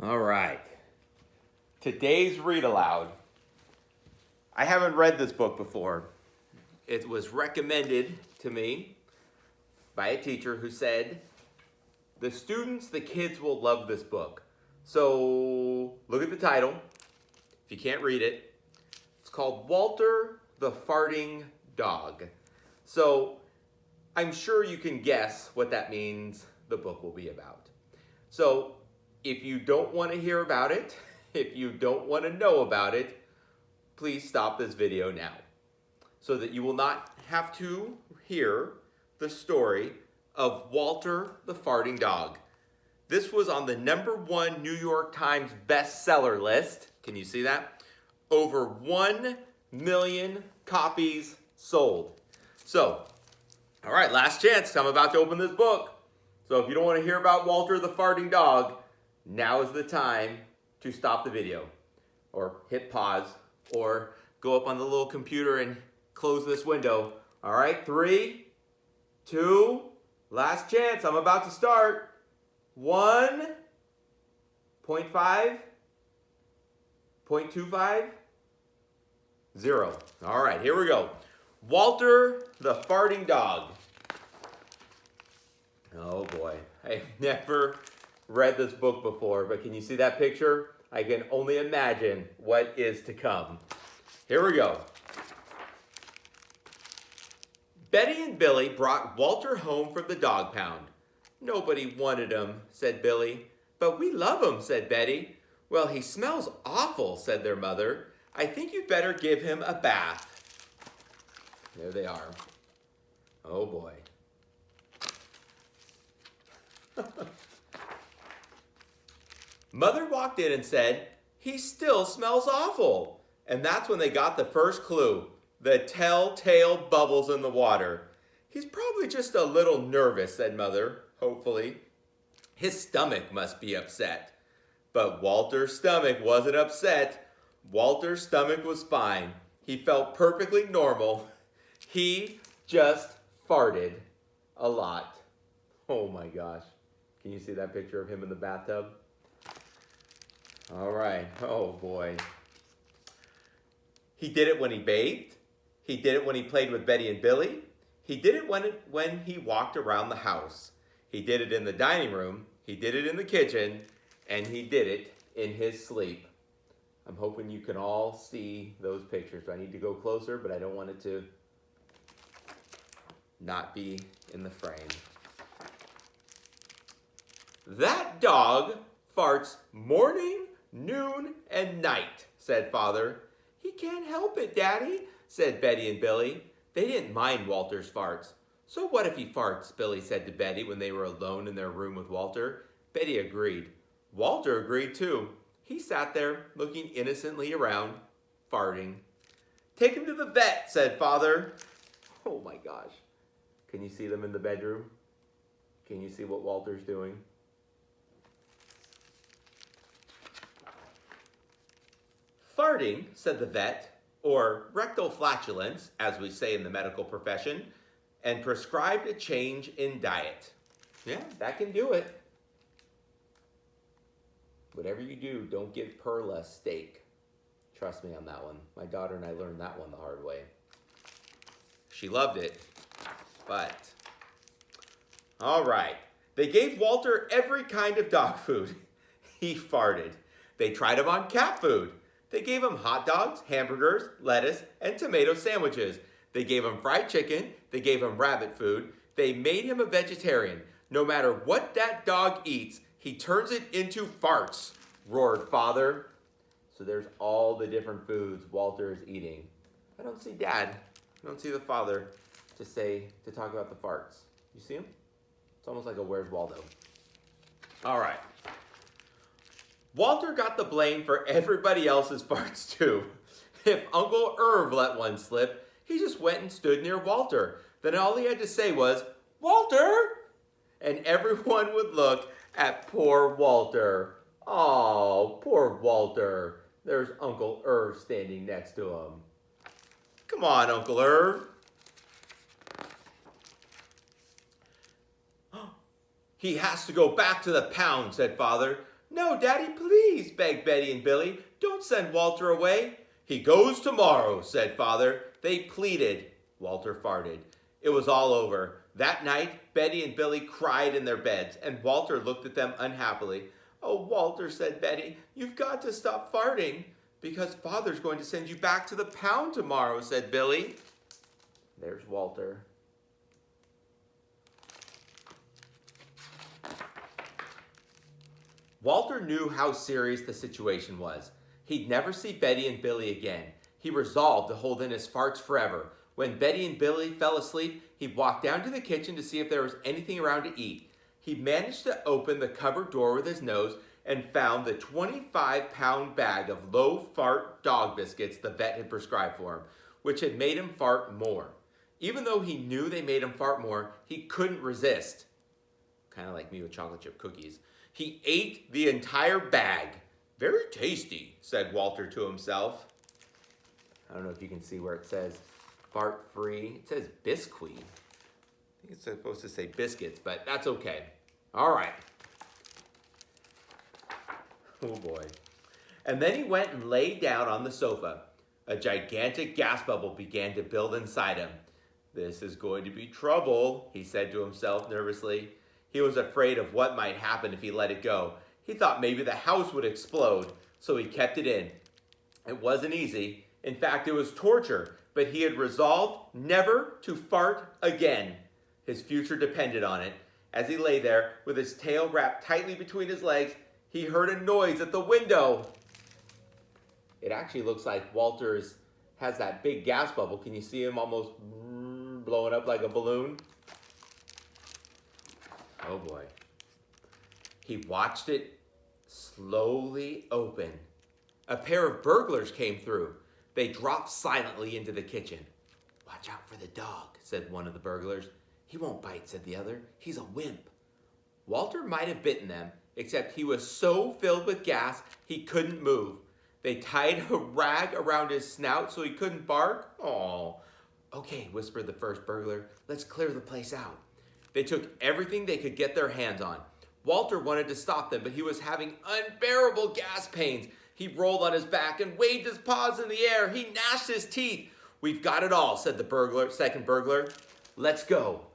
All right. Today's read aloud. I haven't read this book before. It was recommended to me by a teacher who said, the kids will love this book. So look at the title. If you can't read it, it's called Walter the Farting Dog. So I'm sure you can guess what that means the book will be about. So if you don't want to hear about it, if you don't want to know about it, please stop this video now so that you will not have to hear the story of Walter the Farting Dog. This was on the #1 New York Times bestseller list. Can you see that? Over 1 million copies sold. So, all right, last chance. I'm about to open this book. So if you don't want to hear about Walter the Farting Dog, now is the time to stop the video or hit pause or go up on the little computer and close this window. All right, 3, 2, last chance. I'm about to start. 1.5, 0.25, 0. All right, here we go. Walter the Farting Dog. Oh boy, I've never read this book before, but can you see that picture? I can only imagine what is to come. Here we go. Betty and Billy brought Walter home from the dog pound. Nobody wanted him, said Billy. But we love him, said Betty. Well, he smells awful, said their mother. I think you'd better give him a bath. There they are. Oh boy. Mother walked in and said, he still smells awful. And that's when they got the first clue, the telltale bubbles in the water. He's probably just a little nervous, said Mother, hopefully. His stomach must be upset. But Walter's stomach wasn't upset. Walter's stomach was fine. He felt perfectly normal. He just farted a lot. Oh my gosh. Can you see that picture of him in the bathtub? All right. Oh boy. He did it when he bathed. He did it when he played with Betty and Billy. He did it when he walked around the house. He did it in the dining room. He did it in the kitchen. And he did it in his sleep. I'm hoping you can all see those pictures. I need to go closer, but I don't want it to not be in the frame. That dog farts morning, noon, and night, said Father. He can't help it, Daddy, said Betty and Billy. They didn't mind Walter's farts. So what if he farts, Billy said to Betty when they were alone in their room with Walter. Betty agreed. Walter agreed too. He sat there looking innocently around, farting. Take him to the vet, said Father. Oh my gosh. Can you see them in the bedroom? Can you see what Walter's doing? Farting, said the vet, or rectal flatulence, as we say in the medical profession, and prescribed a change in diet. Yeah, that can do it. Whatever you do, don't give Perla steak. Trust me on that one. My daughter and I learned that one the hard way. She loved it, but... All right. They gave Walter every kind of dog food. He farted. They tried him on cat food. They gave him hot dogs, hamburgers, lettuce, and tomato sandwiches. They gave him fried chicken. They gave him rabbit food. They made him a vegetarian. No matter what that dog eats, he turns it into farts, roared Father. So there's all the different foods Walter is eating. I don't see Dad. I don't see the father to talk about the farts. You see him? It's almost like a Where's Waldo? All right. Walter got the blame for everybody else's farts too. If Uncle Irv let one slip, he just went and stood near Walter. Then all he had to say was, Walter! And everyone would look at poor Walter. Oh, poor Walter. There's Uncle Irv standing next to him. Come on, Uncle Irv. He has to go back to the pound, said Father. "No, Daddy, please," begged Betty and Billy. "Don't send Walter away." "He goes tomorrow," said Father. They pleaded. Walter farted. It was all over. That night, Betty and Billy cried in their beds, and Walter looked at them unhappily. "Oh, Walter," said Betty, "you've got to stop farting." "Because Father's going to send you back to the pound tomorrow," said Billy. There's Walter. Walter knew how serious the situation was. He'd never see Betty and Billy again. He resolved to hold in his farts forever. When Betty and Billy fell asleep, he walked down to the kitchen to see if there was anything around to eat. He managed to open the cupboard door with his nose and found the 25-pound bag of low-fart dog biscuits the vet had prescribed for him, which had made him fart more. Even though he knew they made him fart more, he couldn't resist. Kind of like me with chocolate chip cookies. He ate the entire bag. "Very tasty," said Walter to himself. I don't know if you can see where it says fart-free. It says biscuit. I think it's supposed to say biscuits, but that's okay. All right. Oh boy. And then he went and lay down on the sofa. A gigantic gas bubble began to build inside him. "This is going to be trouble," he said to himself nervously. He was afraid of what might happen if he let it go. He thought maybe the house would explode, so he kept it in. It wasn't easy. In fact, it was torture, but he had resolved never to fart again. His future depended on it. As he lay there, with his tail wrapped tightly between his legs, he heard a noise at the window. It actually looks like Walter's has that big gas bubble. Can you see him almost blowing up like a balloon? Oh boy. He watched it slowly open. A pair of burglars came through. They dropped silently into the kitchen. "Watch out for the dog," said one of the burglars. "He won't bite," said the other. "He's a wimp." Walter might have bitten them, except he was so filled with gas he couldn't move. They tied a rag around his snout so he couldn't bark. "Oh, okay," whispered the first burglar. "Let's clear the place out." They took everything they could get their hands on. Walter wanted to stop them, but he was having unbearable gas pains. He rolled on his back and waved his paws in the air. He gnashed his teeth. "We've got it all," said the second burglar. "Let's go."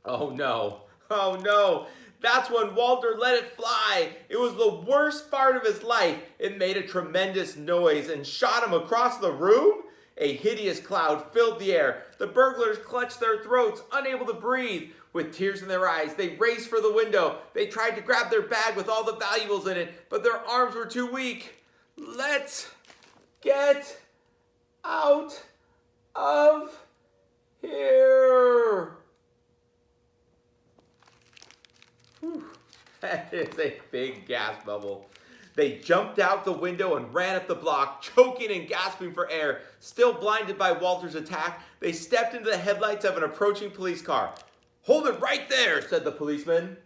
Oh no, oh no. That's when Walter let it fly. It was the worst fart of his life. It made a tremendous noise and shot him across the room. A hideous cloud filled the air. The burglars clutched their throats, unable to breathe. With tears in their eyes, they raced for the window. They tried to grab their bag with all the valuables in it, but their arms were too weak. "Let's get out of here." Whew. That is a big gas bubble. They jumped out the window and ran up the block, choking and gasping for air. Still blinded by Walter's attack, they stepped into the headlights of an approaching police car. "Hold it right there," said the policeman.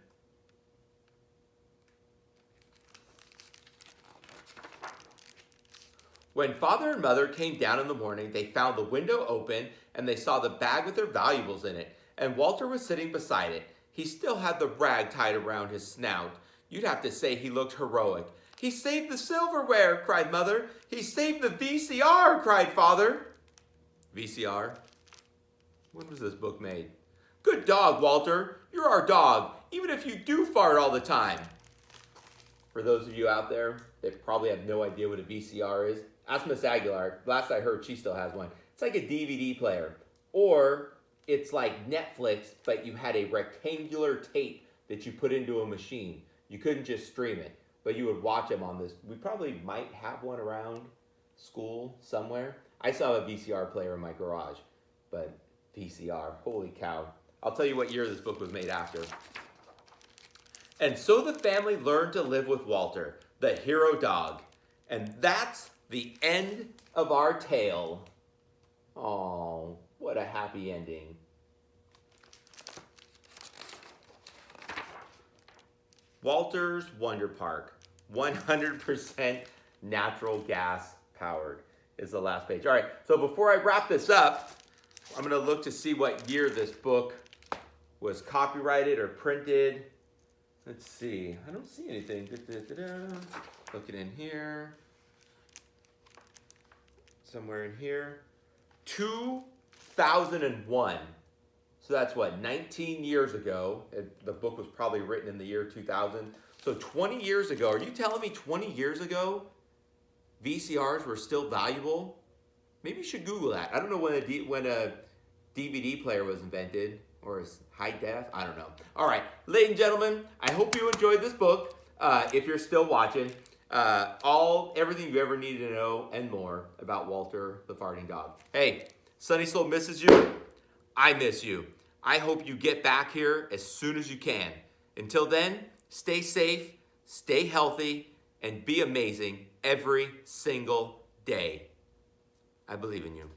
When Father and Mother came down in the morning, they found the window open and they saw the bag with their valuables in it, and Walter was sitting beside it. He still had the rag tied around his snout. You'd have to say he looked heroic. "He saved the silverware," cried Mother. "He saved the VCR," cried Father. VCR? When was this book made? "Good dog, Walter. You're our dog, even if you do fart all the time." For those of you out there that probably have no idea what a VCR is, ask Miss Aguilar. Last I heard, she still has one. It's like a DVD player. Or it's like Netflix, but you had a rectangular tape that you put into a machine. You couldn't just stream it, but you would watch them on this. We probably might have one around school somewhere. I still have a VCR player in my garage, but VCR, holy cow. I'll tell you what year this book was made after. And so the family learned to live with Walter, the hero dog. And that's the end of our tale. Oh, what a happy ending. Walter's Wonder Park, 100% natural gas powered is the last page. All right, so before I wrap this up, I'm going to look to see what year this book was copyrighted or printed. Let's see. I don't see anything. Looking in here. Somewhere in here. 2001. So that's what, 19 years ago. The book was probably written in the year 2000. So 20 years ago, are you telling me 20 years ago VCRs were still valuable? Maybe you should Google that. I don't know when a DVD player was invented, or is high def? I don't know. All right, ladies and gentlemen, I hope you enjoyed this book. If you're still watching, everything you ever needed to know and more about Walter the Farting Dog. Hey, Sunny Soul misses you. I miss you. I hope you get back here as soon as you can. Until then, stay safe, stay healthy, and be amazing every single day. I believe in you.